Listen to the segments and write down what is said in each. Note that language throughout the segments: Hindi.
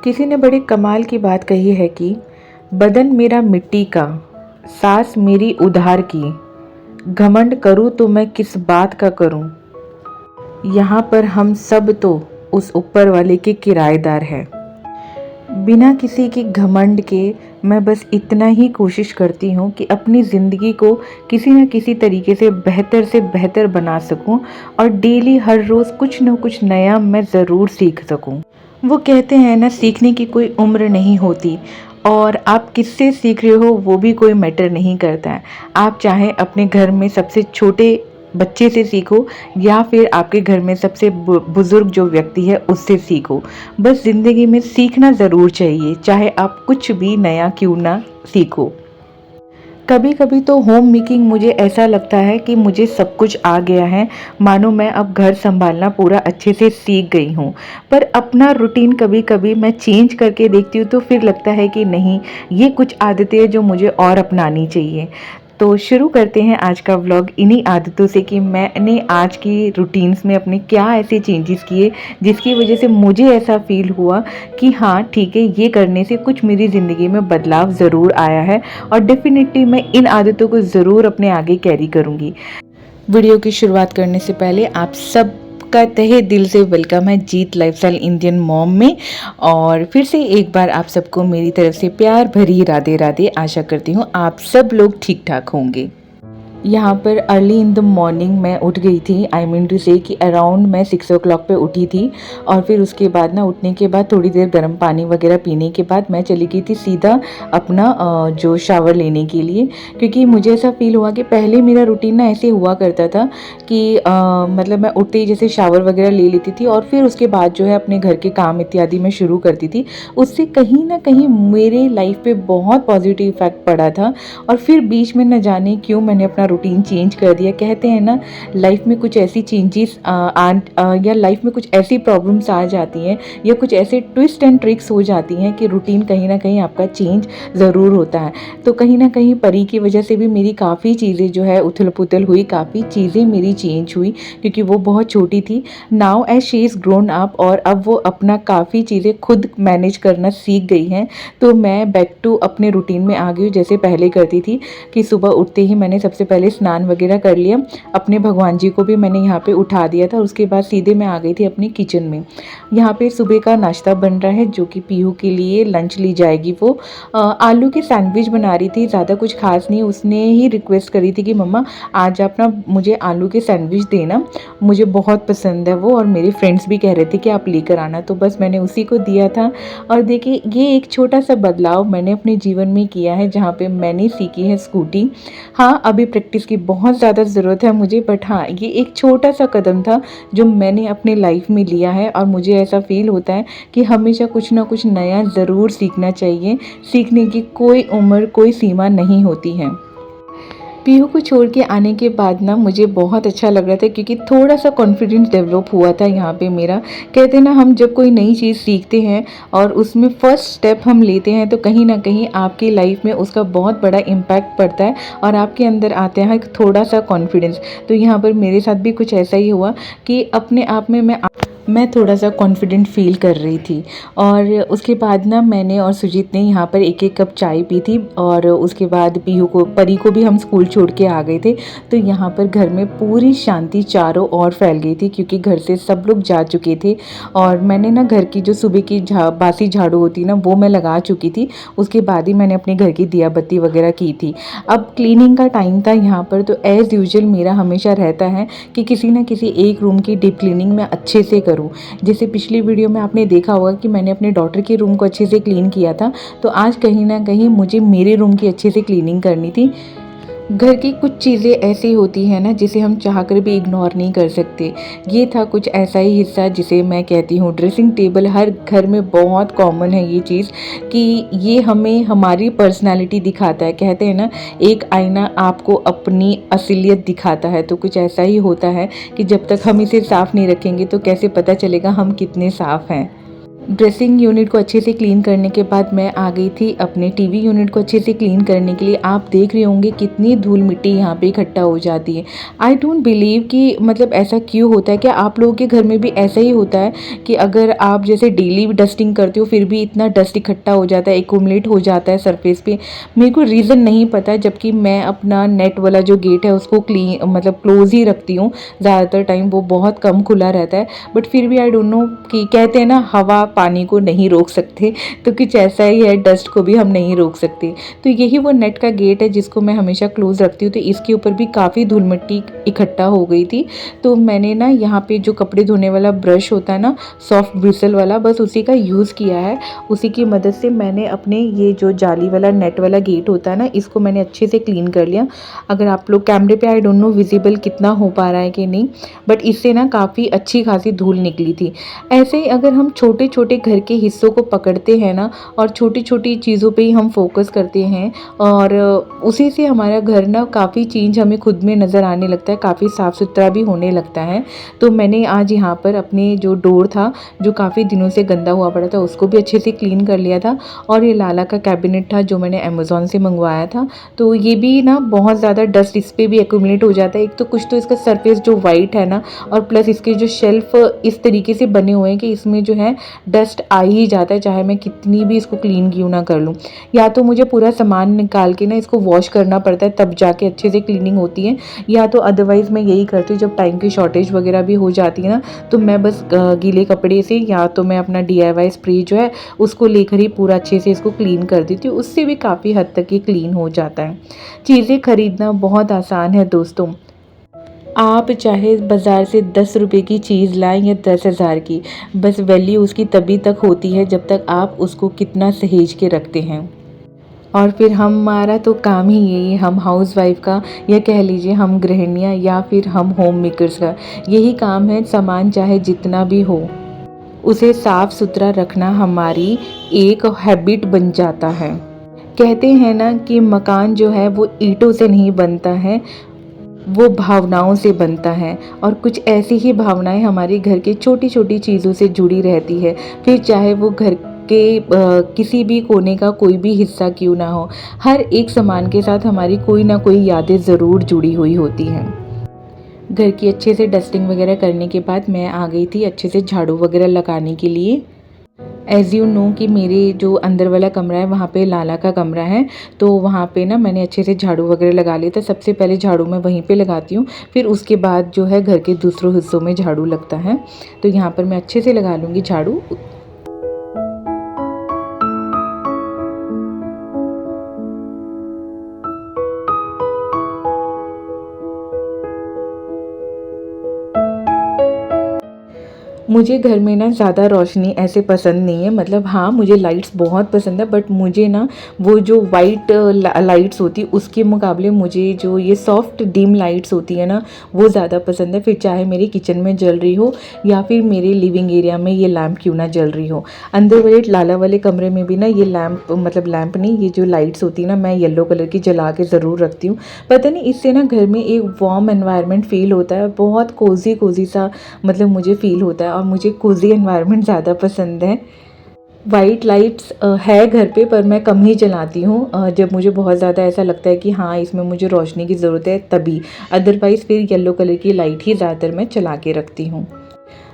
किसी ने बड़े कमाल की बात कही है कि बदन मेरा मिट्टी का, सांस मेरी उधार की, घमंड करूँ तो मैं किस बात का करूँ। यहाँ पर हम सब तो उस ऊपर वाले के किराएदार हैं। बिना किसी के घमंड के मैं बस इतना ही कोशिश करती हूँ कि अपनी ज़िंदगी को किसी न किसी तरीके से बेहतर बना सकूँ और डेली हर रोज़ कुछ न कुछ नया मैं ज़रूर सीख सकूँ। वो कहते हैं ना, सीखने की कोई उम्र नहीं होती और आप किससे सीख रहे हो वो भी कोई मैटर नहीं करता है। आप चाहे अपने घर में सबसे छोटे बच्चे से सीखो या फिर आपके घर में सबसे बुज़ुर्ग जो व्यक्ति है उससे सीखो। बस ज़िंदगी में सीखना ज़रूर चाहिए, चाहे आप कुछ भी नया क्यों ना सीखो। कभी कभी तो होम मेकिंग मुझे ऐसा लगता है कि मुझे सब कुछ आ गया है, मानो मैं अब घर संभालना पूरा अच्छे से सीख गई हूँ। पर अपना रूटीन कभी कभी मैं चेंज करके देखती हूँ तो फिर लगता है कि नहीं, ये कुछ आदतें हैं जो मुझे और अपनानी चाहिए। तो शुरू करते हैं आज का व्लॉग इन्हीं आदतों से कि मैंने आज की रूटीन्स में अपने क्या ऐसे चेंजेस किए जिसकी वजह से मुझे ऐसा फील हुआ कि हाँ ठीक है, ये करने से कुछ मेरी ज़िंदगी में बदलाव ज़रूर आया है और डेफिनेटली मैं इन आदतों को ज़रूर अपने आगे कैरी करूँगी। वीडियो की शुरुआत करने से पहले आप सब का तहे दिल से वेलकम है जीत लाइफस्टाइल इंडियन मॉम में। और फिर से एक बार आप सबको मेरी तरफ से प्यार भरी राधे राधे। आशा करती हूँ आप सब लोग ठीक ठाक होंगे। यहाँ पर अर्ली इन द मॉर्निंग मैं उठ गई थी। आई मीन टू से कि अराउंड मैं 6 o'clock पे उठी थी और फिर उसके बाद ना उठने के बाद थोड़ी देर गर्म पानी वगैरह पीने के बाद मैं चली गई थी सीधा अपना जो शावर लेने के लिए, क्योंकि मुझे ऐसा फील हुआ कि पहले मेरा रूटीन ना ऐसे हुआ करता था कि मतलब मैं उठते ही जैसे शावर वगैरह ले लेती थी और फिर उसके बाद जो है अपने घर के काम इत्यादि मैं शुरू करती थी। उससे कहीं ना कहीं मेरे लाइफ पे बहुत पॉजिटिव इफेक्ट पड़ा था और फिर बीच में न जाने क्यों मैंने अपना रूटीन चेंज कर दिया। कहते हैं ना, लाइफ में कुछ ऐसी चेंजेस या लाइफ में कुछ ऐसी प्रॉब्लम्स आ जाती हैं या कुछ ऐसे ट्विस्ट एंड ट्रिक्स हो जाती हैं कि रूटीन कहीं ना कहीं आपका चेंज ज़रूर होता है। तो कहीं ना कहीं परी की वजह से भी मेरी काफ़ी चीज़ें जो है उथल पुथल हुई, काफ़ी चीज़ें मेरी चेंज हुई क्योंकि वो बहुत छोटी थी। Now as she is grown up और अब वो अपना काफ़ी चीज़ें खुद मैनेज करना सीख गई हैं। तो मैं बैक टू अपने रूटीन में आ गई हूँ जैसे पहले करती थी कि सुबह उठते ही मैंने सबसे पहले स्नान वगैरह कर लिया, अपने भगवान जी को भी मैंने यहाँ पे उठा दिया था। उसके बाद सीधे मैं आ गई थी अपनी किचन में। यहाँ पे सुबह का नाश्ता बन रहा है जो कि पीहू के लिए लंच ली जाएगी। वो आलू की सैंडविच बना रही थी, ज़्यादा कुछ खास नहीं। उसने ही रिक्वेस्ट करी थी कि मम्मा आज आप ना मुझे आलू की सैंडविच देना, मुझे बहुत पसंद है वो और मेरे फ्रेंड्स भी कह रहे थे कि आप लेकर आना, तो बस मैंने उसी को दिया था। और देखिए, ये एक छोटा सा बदलाव मैंने अपने जीवन में किया है जहाँ पे मैंने सीखी है स्कूटी। हाँ, अभी प्रैक्टिस की बहुत ज़्यादा ज़रूरत है मुझे, बट हाँ ये एक छोटा सा कदम था जो मैंने अपने लाइफ में लिया है और मुझे ऐसा फील होता है कि हमेशा कुछ ना कुछ नया ज़रूर सीखना चाहिए। सीखने की कोई उम्र, कोई सीमा नहीं होती है। पीहू को छोड़ के आने के बाद ना मुझे बहुत अच्छा लग रहा था क्योंकि थोड़ा सा कॉन्फिडेंस डेवलप हुआ था यहाँ पे मेरा। कहते हैं ना, हम जब कोई नई चीज़ सीखते हैं और उसमें फर्स्ट स्टेप हम लेते हैं तो कहीं ना कहीं आपकी लाइफ में उसका बहुत बड़ा इम्पैक्ट पड़ता है और आपके अंदर आता है थोड़ा सा कॉन्फिडेंस। तो यहाँ पर मेरे साथ भी कुछ ऐसा ही हुआ कि अपने आप में मैं थोड़ा सा कॉन्फिडेंट फील कर रही थी। और उसके बाद ना मैंने और सुजीत ने यहाँ पर एक एक कप चाय पी थी और उसके बाद परी को भी हम स्कूल छोड़ के आ गए थे। तो यहाँ पर घर में पूरी शांति चारों ओर फैल गई थी क्योंकि घर से सब लोग जा चुके थे और मैंने ना घर की जो सुबह की बासी झाड़ू होती ना वो मैं लगा चुकी थी। उसके बाद ही मैंने अपने घर की दिया बत्ती वगैरह की थी। अब क्लीनिंग का टाइम था यहाँ पर, तो एज़ यूजुअल मेरा हमेशा रहता है कि किसी ना किसी एक रूम की डीप क्लीनिंग मैं अच्छे से करूँ। जैसे पिछली वीडियो में आपने देखा होगा कि मैंने अपने डॉटर के रूम को अच्छे से क्लीन किया था, तो आज कहीं ना कहीं मुझे मेरे रूम की अच्छे से क्लीनिंग करनी थी। घर की कुछ चीज़ें ऐसी होती हैं ना जिसे हम चाहकर भी इग्नोर नहीं कर सकते। ये था कुछ ऐसा ही हिस्सा जिसे मैं कहती हूँ ड्रेसिंग टेबल। हर घर में बहुत कॉमन है ये चीज़ कि ये हमें हमारी पर्सनालिटी दिखाता है। कहते हैं ना, एक आईना आपको अपनी असलियत दिखाता है, तो कुछ ऐसा ही होता है कि जब तक हम इसे साफ़ नहीं रखेंगे तो कैसे पता चलेगा हम कितने साफ़ हैं। ड्रेसिंग यूनिट को अच्छे से क्लीन करने के बाद मैं आ गई थी अपने टीवी यूनिट को अच्छे से क्लीन करने के लिए। आप देख रहे होंगे कितनी धूल मिट्टी यहाँ पे इकट्ठा हो जाती है। आई डोंट बिलीव कि मतलब ऐसा क्यों होता है। क्या आप लोगों के घर में भी ऐसा ही होता है कि अगर आप जैसे डेली डस्टिंग करते हो फिर भी इतना डस्ट इकट्ठा हो जाता है, एक्यूमुलेट हो जाता है सरफेस पे? मेरे को रीज़न नहीं पता, जबकि मैं अपना नेट वाला जो गेट है उसको क्लीन मतलब क्लोज ही रखती हूँ ज़्यादातर टाइम, वो बहुत कम खुला रहता है। बट फिर भी आई डोंट नो, कि कहते हैं ना हवा पानी को नहीं रोक सकते, तो कुछ ऐसा ही है, डस्ट को भी हम नहीं रोक सकते। तो यही वो नेट का गेट है जिसको मैं हमेशा क्लोज रखती हूँ। तो इसके ऊपर भी काफ़ी धूल मिट्टी इकट्ठा हो गई थी। तो मैंने ना यहाँ पे जो कपड़े धोने वाला ब्रश होता है ना, सॉफ्ट ब्रिसल वाला, बस उसी का यूज़ किया है। उसी की मदद से मैंने अपने ये जो जाली वाला नेट वाला गेट होता है ना, इसको मैंने अच्छे से क्लीन कर लिया। अगर आप लोग कैमरे पे, आई डोंट नो विजिबल कितना हो पा रहा है कि नहीं, बट इससे ना काफ़ी अच्छी खासी धूल निकली थी। ऐसे ही अगर हम छोटे छोटे घर के हिस्सों को पकड़ते हैं ना, और छोटी छोटी चीज़ों पे ही हम फोकस करते हैं, और उसी से हमारा घर ना काफ़ी चेंज हमें खुद में नज़र आने लगता है, काफ़ी साफ़ सुथरा भी होने लगता है। तो मैंने आज यहाँ पर अपने जो डोर था, जो काफ़ी दिनों से गंदा हुआ पड़ा था, उसको भी अच्छे से क्लीन कर लिया था। और ये लाला का कैबिनेट था जो मैंने अमेज़ॉन से मंगवाया था, तो ये भी ना बहुत ज़्यादा डस्ट इस पर भी एक्यूमुलेट हो जाता है। एक तो कुछ तो इसका सरफेस जो वाइट है ना, और प्लस इसके जो शेल्फ इस तरीके से बने हुए हैं कि इसमें जो है डस्ट आ ही जाता है, चाहे मैं कितनी भी इसको क्लीन क्यों ना कर लूँ। या तो मुझे पूरा सामान निकाल के ना इसको वॉश करना पड़ता है, तब जाके अच्छे से क्लीनिंग होती है, या तो अदरवाइज़ मैं यही करती हूँ जब टाइम की शॉर्टेज वगैरह भी हो जाती है ना, तो मैं बस गीले कपड़े से, या तो मैं अपना DIY स्प्रे जो है उसको लेकर ही पूरा अच्छे से इसको क्लीन कर देती हूँ। उससे भी काफ़ी हद तक ये क्लीन हो जाता है। चीज़ें खरीदना बहुत आसान है दोस्तों। आप चाहे बाज़ार से 10 रुपए की चीज़ लाएं या 10,000 की, बस वैल्यू उसकी तभी तक होती है जब तक आप उसको कितना सहेज के रखते हैं। और फिर हमारा तो काम ही यही है, हम हाउसवाइफ का, या कह लीजिए हम गृहिणियाँ, या फिर हम होम मेकर्स का यही काम है, सामान चाहे जितना भी हो उसे साफ़ सुथरा रखना हमारी एक हैबिट बन जाता है। कहते हैं ना कि मकान जो है वो ईंटों से नहीं बनता है, वो भावनाओं से बनता है। और कुछ ऐसी ही भावनाएं हमारे घर के छोटी छोटी चीज़ों से जुड़ी रहती है, फिर चाहे वो घर के किसी भी कोने का कोई भी हिस्सा क्यों ना हो, हर एक सामान के साथ हमारी कोई ना कोई यादें ज़रूर जुड़ी हुई होती हैं। घर की अच्छे से डस्टिंग वगैरह करने के बाद मैं आ गई थी अच्छे से झाड़ू वगैरह लगाने के लिए। एज़ यू नो कि मेरे जो अंदर वाला कमरा है वहाँ पे लाला का कमरा है, तो वहाँ पे ना मैंने अच्छे से झाड़ू वगैरह लगा लिया था। सबसे पहले झाड़ू मैं वहीं पे लगाती हूँ, फिर उसके बाद जो है घर के दूसरों हिस्सों में झाड़ू लगता है। तो यहाँ पर मैं अच्छे से लगा लूँगी झाड़ू। मुझे घर में ना ज़्यादा रोशनी ऐसे पसंद नहीं है, मतलब हाँ मुझे लाइट्स बहुत पसंद है, बट मुझे ना वो जो वाइट लाइट्स होती है उसके मुकाबले मुझे जो ये सॉफ्ट डिम लाइट्स होती है ना वो ज़्यादा पसंद है। फिर चाहे मेरी किचन में जल रही हो या फिर मेरे लिविंग एरिया में ये लैम्प क्यों ना जल रही हो। अंदर वाले लाला वाले कमरे में भी ना ये लैम्प, मतलब लैम्प नहीं, ये जो लाइट्स होती है ना मैं येलो कलर की जला के ज़रूर रखती हूँ। पता नहीं इससे ना घर में एक वार्म एनवायरनमेंट फ़ील होता है, बहुत कोजी कोजी सा मतलब मुझे फ़ील होता है, और मुझे कोजी एनवायरनमेंट ज़्यादा पसंद है। वाइट लाइट्स है घर पे, पर मैं कम ही जलाती हूँ जब मुझे बहुत ज़्यादा ऐसा लगता है कि हाँ इसमें मुझे रोशनी की ज़रूरत है तभी। अदरवाइज़ फिर येलो कलर की लाइट ही ज़्यादातर मैं चला के रखती हूँ।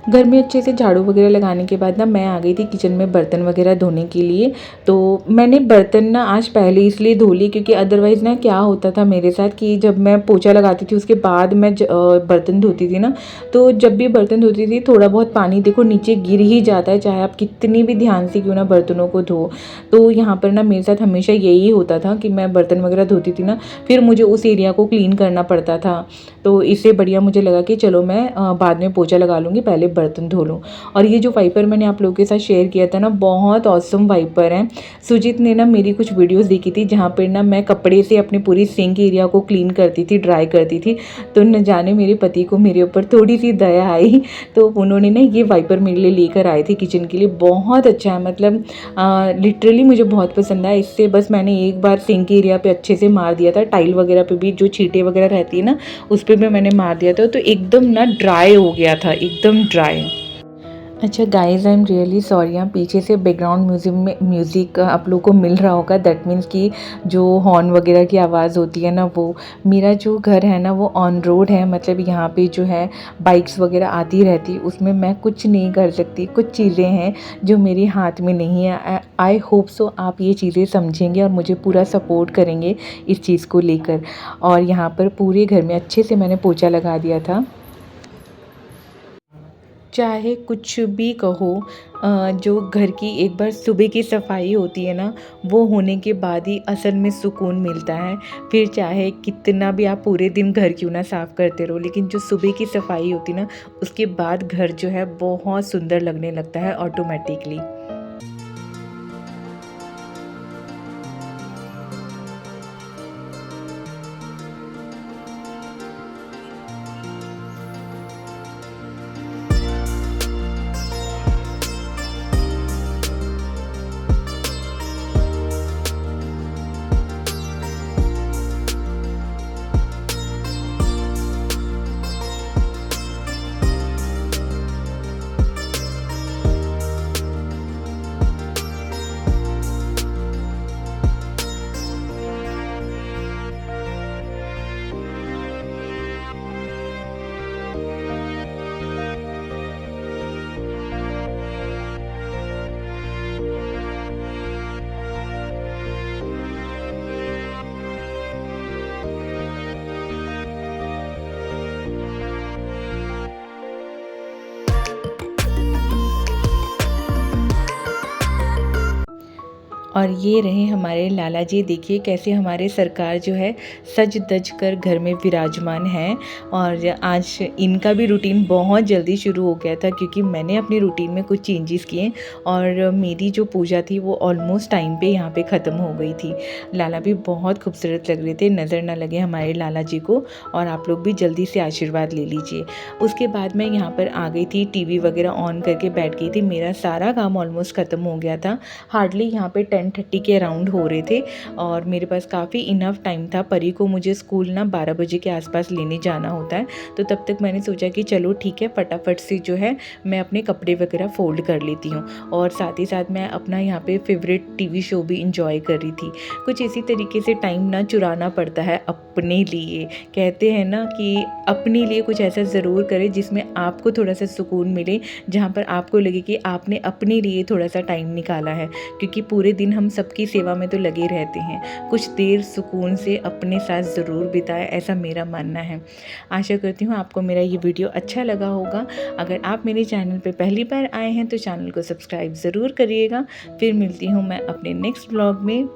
घर में अच्छे से झाड़ू वगैरह लगाने के बाद ना मैं आ गई थी किचन में बर्तन वगैरह धोने के लिए। तो मैंने बर्तन ना आज पहले इसलिए धो ली क्योंकि अदरवाइज़ ना क्या होता था मेरे साथ कि जब मैं पोछा लगाती थी उसके बाद मैं बर्तन धोती थी ना, तो जब भी बर्तन धोती थी थोड़ा बहुत पानी देखो नीचे गिर ही जाता है, चाहे आप कितनी भी ध्यान से क्यों ना बर्तनों को धो। तो यहाँ पर ना मेरे साथ हमेशा यही होता था कि मैं बर्तन वगैरह धोती थी ना, फिर मुझे उस एरिया को क्लीन करना पड़ता था। तो इससे बढ़िया मुझे लगा कि चलो मैं बाद में पोछा लगा लूँगी, पहले बर्तन धो लूँ। और ये जो वाइपर मैंने आप लोगों के साथ शेयर किया था ना, बहुत ऑसम वाइपर है। सुजीत ने ना मेरी कुछ वीडियोस देखी थी जहाँ पर ना मैं कपड़े से अपने पूरी सिंक एरिया को क्लीन करती थी, ड्राई करती थी। तो न जाने मेरे पति को मेरे ऊपर थोड़ी सी दया आई, तो उन्होंने ना ये वाइपर मेरे लिए लेकर आए थे किचन के लिए। बहुत अच्छा है, मतलब लिटरली मुझे बहुत पसंद आया। इससे बस मैंने एक बार सिंक एरिया पे अच्छे से मार दिया था, टाइल वगैरह पे भी जो छींटे वगैरह रहती है ना उस पर भी मैंने मार दिया था, तो एकदम ना ड्राई हो गया था, एकदम ड्राई। अच्छा guys, I am really sorry, यहाँ पीछे से बैकग्राउंड म्यूज़िक आप लोगों को मिल रहा होगा। दैट मीन्स कि जो हॉर्न वगैरह की आवाज़ होती है ना, वो मेरा जो घर है ना वो ऑन रोड है, मतलब यहाँ पे जो है बाइक्स वगैरह आती रहती, उसमें मैं कुछ नहीं कर सकती। कुछ चीज़ें हैं जो मेरे हाथ में नहीं है। आई होप सो आप ये चीज़ें समझेंगे और मुझे पूरा सपोर्ट करेंगे इस चीज़ को लेकर। और यहाँ पर पूरे घर में अच्छे से मैंने पोछा लगा दिया था। चाहे कुछ भी कहो, जो घर की एक बार सुबह की सफाई होती है ना, वो होने के बाद ही असल में सुकून मिलता है। फिर चाहे कितना भी आप पूरे दिन घर क्यों ना साफ़ करते रहो, लेकिन जो सुबह की सफाई होती है ना, उसके बाद घर जो है बहुत सुंदर लगने लगता है ऑटोमेटिकली। और ये रहे हमारे लाला जी। देखिए कैसे हमारे सरकार जो है सज धज कर घर में विराजमान है। और आज इनका भी रूटीन बहुत जल्दी शुरू हो गया था, क्योंकि मैंने अपने रूटीन में कुछ चेंजेस किए और मेरी जो पूजा थी वो ऑलमोस्ट टाइम पे यहाँ पे ख़त्म हो गई थी। लाला भी बहुत खूबसूरत लग रहे थे, नज़र ना लगे हमारे लाला जी को। और आप लोग भी जल्दी से आशीर्वाद ले लीजिए। उसके बाद मैं यहाँ पर आ गई थी, टीवी वगैरह ऑन करके बैठ गई थी। मेरा सारा काम ऑलमोस्ट ख़त्म हो गया था। हार्डली यहाँ पे 10:30 के अराउंड हो रहे थे और मेरे पास काफ़ी इनफ टाइम था। परी को मुझे स्कूल ना 12 बजे के आसपास लेने जाना होता है, तो तब तक मैंने सोचा कि चलो ठीक है, फटाफट से जो है मैं अपने कपड़े वगैरह फोल्ड कर लेती हूँ। और साथ ही साथ मैं अपना यहाँ पे फेवरेट टीवी शो भी इंजॉय कर रही थी। कुछ इसी तरीके से टाइम ना चुराना पड़ता है अपने लिए। कहते हैं ना कि अपने लिए कुछ ऐसा ज़रूर करें जिसमें आपको थोड़ा सा सुकून मिले, जहाँ पर आपको लगे कि आपने अपने लिए थोड़ा सा टाइम निकाला है। क्योंकि पूरे दिन हम सबकी सेवा में तो लगे रहते हैं, कुछ देर सुकून से अपने साथ ज़रूर बिताएं, ऐसा मेरा मानना है। आशा करती हूँ आपको मेरा ये वीडियो अच्छा लगा होगा। अगर आप मेरे चैनल पे पहली बार आए हैं तो चैनल को सब्सक्राइब ज़रूर करिएगा। फिर मिलती हूँ मैं अपने नेक्स्ट ब्लॉग में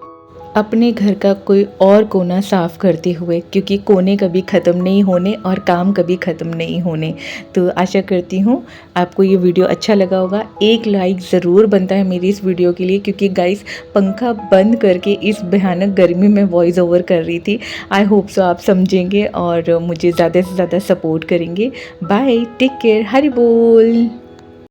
अपने घर का कोई और कोना साफ़ करते हुए, क्योंकि कोने कभी ख़त्म नहीं होने और काम कभी ख़त्म नहीं होने। तो आशा करती हूँ आपको ये वीडियो अच्छा लगा होगा। एक लाइक ज़रूर बनता है मेरी इस वीडियो के लिए, क्योंकि गाइस पंखा बंद करके इस भयानक गर्मी में वॉइस ओवर कर रही थी। आई होप सो आप समझेंगे और मुझे ज़्यादा से ज़्यादा सपोर्ट करेंगे। बाय, टेक केयर, हरि बोल।